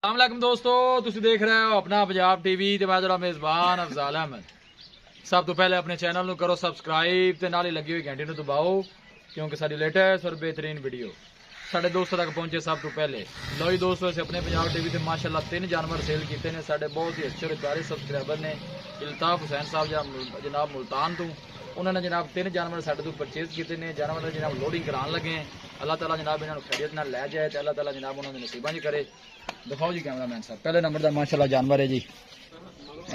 अस्सलाम वालेकुम दोस्तों, तुसी देख रहे हो अपना पंजाब टीवी ते मैं जरा मेज़बान अफजाल अहमद। सब तो पहले अपने चैनल नू करो सबसक्राइब ते नाल ही लगी हुई घंटी नू दबाओ क्योंकि साडी लेटेस्ट और बेहतरीन वीडियो साडे दोस्तों तक पहुंचे सब तो पहले। लो जी दोस्तों, अस अपने पंजाब टीवी ते माशाअल्लाह 3 जानवर सेल किए ने। साडे बहुत ही अच्छे और प्यारे सब्सक्राइबर ने इल्ताफ हुसैन साहब जनाब मुल्तान तो उन्होंने जनाब 3 जानवर साडे तो परचेज किए ने। जानवर जनाब लोडिंग कराने लगे हैं। अल्लाह ताला जनाब इन्होंने खैरियत नाल लै जाए तो अल्लाह ताला जनाब उन्होंने नसीबा जी करे। दिखाओ जी कैमरा मैन साहब, पहले नंबर का माशाअल्लाह जानवर है जी।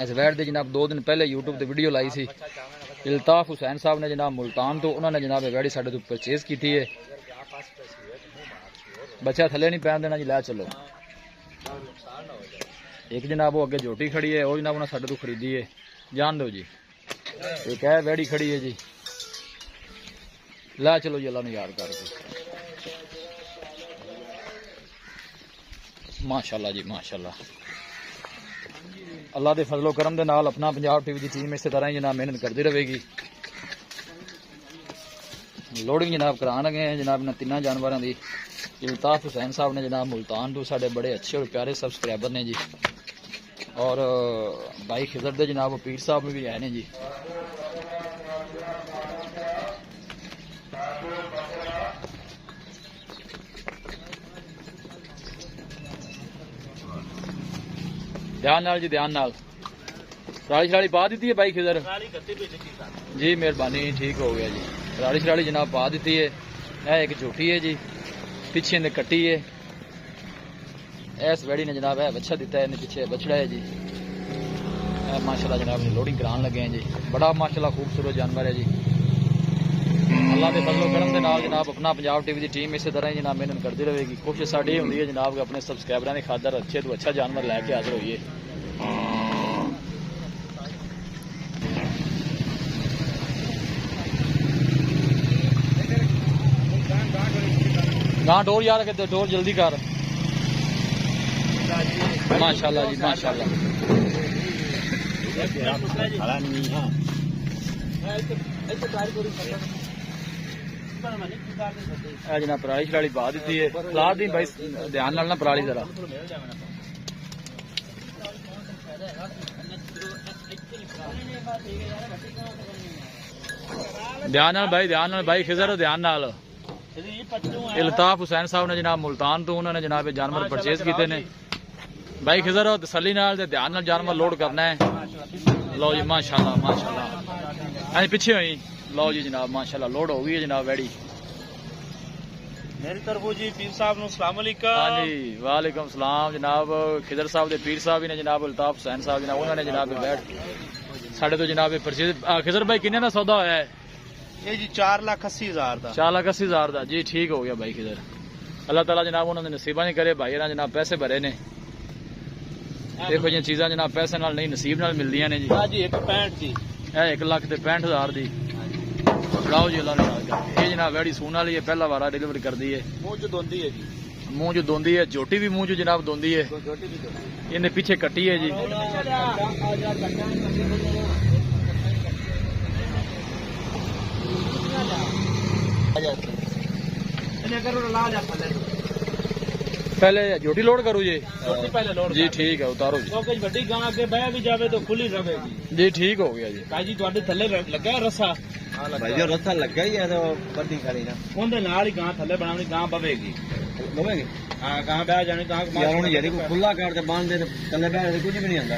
इस वैट की जनाब 2 दिन पहले यूट्यूब पर वीडियो लाई सी। इल्ताफ हुसैन साहब ने जनाब मुल्तान तो उन्होंने जनाब वैड़ी साडे तो परचेज की है। बच्चा थले नहीं पैन देना जी, लै चलो। एक जनाब वो अगे जोटी खड़ी है, वो जनाब उन्हें साडे तो खरीदी है, जान दो जी। एक है वैड़ी खड़ी है जी, लै चलो जी अल्लाह ने याद करके। माशाअल्लाह जी माशाअल्लाह, अल्लाह के फजलो करम दे नाल अपना पंजाब टीवी की टीम इस तरह ही जनाब मेहनत करती रहेगी। लोडिंग जनाब कराने लगे हैं जनाब इन 3 जानवरों की। इल्ताफ हुसैन साहब ने जनाब मुल्तान तो साढ़े बड़े अच्छे और प्यारे सब्सक्राइबर ने जी। और भाई खिजर दे जनाब पीर साहब भी आए ने जी। ध्यान नाल जी, ध्यान नाल। राली शराली पा दी है भाई खिजर जी, मेहरबानी, ठीक हो गया जी। राली शराली जनाब पा दी है। यह एक झूठी है जी, पीछे ने कट्टी है। इस वैड़ी ने जनाब है बच्चा दिता है, पीछे बछड़ा है जी। माशाल्लाह जनाब ने लोडिंग कराने लगे हैं जी। बड़ा माशाल्लाह खूबसूरत जानवर है जी। अल्लाह के फजलो करम के नाल जनाब अपना पंजाब टीवी की टीम इस तरह ही जनाब मेहनत करती रहेगी। कोशिश साड़ी होंदी है जनाब कि अपने सब्सक्राइबरों की खातर अच्छे तो अच्छा जानवर लैके हाजिर होइए। गां डोर यार के डोर जल्दी कर। माशाल्लाह जी माशाल्लाह। जनाब पराली शराली पा दी है। ला दी भाई, ध्यान नाल ना पराली जरा। ध्यान नाल भाई, ध्यान नाल भाई खिजर, ध्यान नाल। इल्ताफ हुसैन साहब ने जनाब मुल्तान तो उन्होंने जनाब जानवर परचेज किए ने। भाई खिजर तसली नाल ध्यान नाल जानवर लोड करना है। लो जी माशाल्लाह माशाल्लाह, अं पिछे हुई। लो जी जनाब माशाल्लाह लोड हो गई है जनाब वैड़ी। मेरी तरफ जी पीर साहब नु अस्सलाम वालेकुम। हाँ जी वालेकुम सलाम जनाब। खिजर साहब के पीर साहब ने जनाब इल्ताफ हुसैन साहब जनाब उन्होंने जनाब बैठ साढ़े तो जनाब परचेज। खिजर भाई किन्ने का सौदा होया है? ये जी 4,80,000 का। 4,80,000 का जी, ठीक हो गया भाई खिजर। अल्लाह ताला जनाब उन्होंने नसीबा नहीं करे। भाई जनाब पैसे भरे ने। देखो जी चीज़ा जनाब पैसे नाल नहीं नसीब नाल मिलदियां ने जी। हाँ जी 1,65 जी, 1,65,000 दी। लाओ जी अल्लाह ने याद करके। ये जनाब वैड़ी सून वाली है, पहला वारा डिलीवरी कर दी है। मुंह जो दोंदी है जी, मुंह जो दोंदी है, झोटी भी मुंह जो जनाब दोंदी है। इन्हें पीछे कट्टी है जी। पहले झोटी लोड करूँ जी, पहले लोड जी ठीक है, उतारो जी। तो कुछ बड़ी गां के बह भी जावे तो खुली रहेगी जी, ठीक हो गया जी। भाई जी ਤੁਹਾਡੇ ਥੱਲੇ ਲੱਗਾ ਰਸਾ। भाई जो रस्सा लग गई है तो बड़ी खड़ी ना ਉਹਦੇ ਨਾਲ ਹੀ ਗਾਂ ਥੱਲੇ ਬਣਾਉਣੀ, ਗਾਂ ਬਵੇਗੀ। बवेगी ਹਾਂ ਗਾਂ ਬਹਿ ਜਾਣੀ, ਗਾਂ यार उन्हें यदि को खुला कर दे बांध दे तले बैठ कुछ भी नहीं आंदा।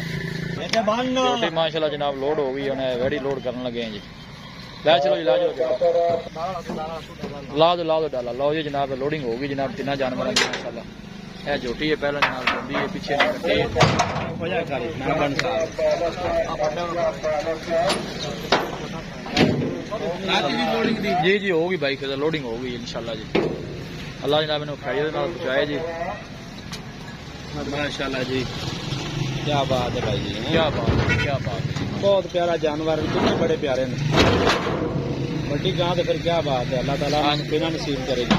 ਇੱਥੇ ਬੰਨ झोटी माशाल्लाह जनाब लोड हो गई, उन्हें वैड़ी लोड करने लगे हैं जी। ला चलो जी, ला चलो, ला दो डाला। लो जी जनाब लोडिंग हो गई जनाब 3 जानवरों की माशाल्लाह। यह झोटी है, पहला जनाब बंदी है, पीछे नहीं कट्टी है। ਹੋ ਜਾ ਕਰ ਨਾ ਬਣ जी जी होगी भाई खिजर, लोडिंग हो गई इंशाल्लाह जी। अल्लाह जनाब इन्हें खैरियत नाल पहुंचाए जी। माशाल्लाह जी, क्या बात है भाई जी। क्या बात है, क्या बात है। बहुत प्यारा जानवर है, दोनों बड़े प्यारे ने। बड़ी गां तो फिर क्या बात है, अल्लाह ताला बिना नसीब करेगी।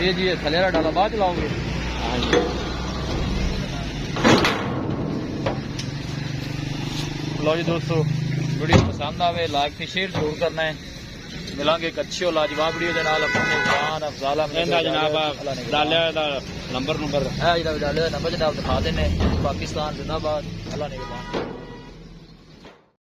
ये जी थलेरा डाला बाद चलाओगे। हाँ जी लो जी दोस्तों, वीडियो पसंद आवे लाइक से शेयर जरूर करना है। मिलांगे एक अच्छी और लाजवाब वीडियो के नाल अपने जान अफजाल जनाब डालिया ਨੰਬਰ है ਜਿਹੜਾ ਵਿਚਾਲੇ ਦਾ ਨੰਬਰ ਜਿਹੜਾ ਦਿਖਾ ਦੇਣੇ ਪਾਕਿਸਤਾਨ ਜ਼ਿੰਦਾਬਾਦ ਅੱਲਾ ਨਿਗਹਬਾਨ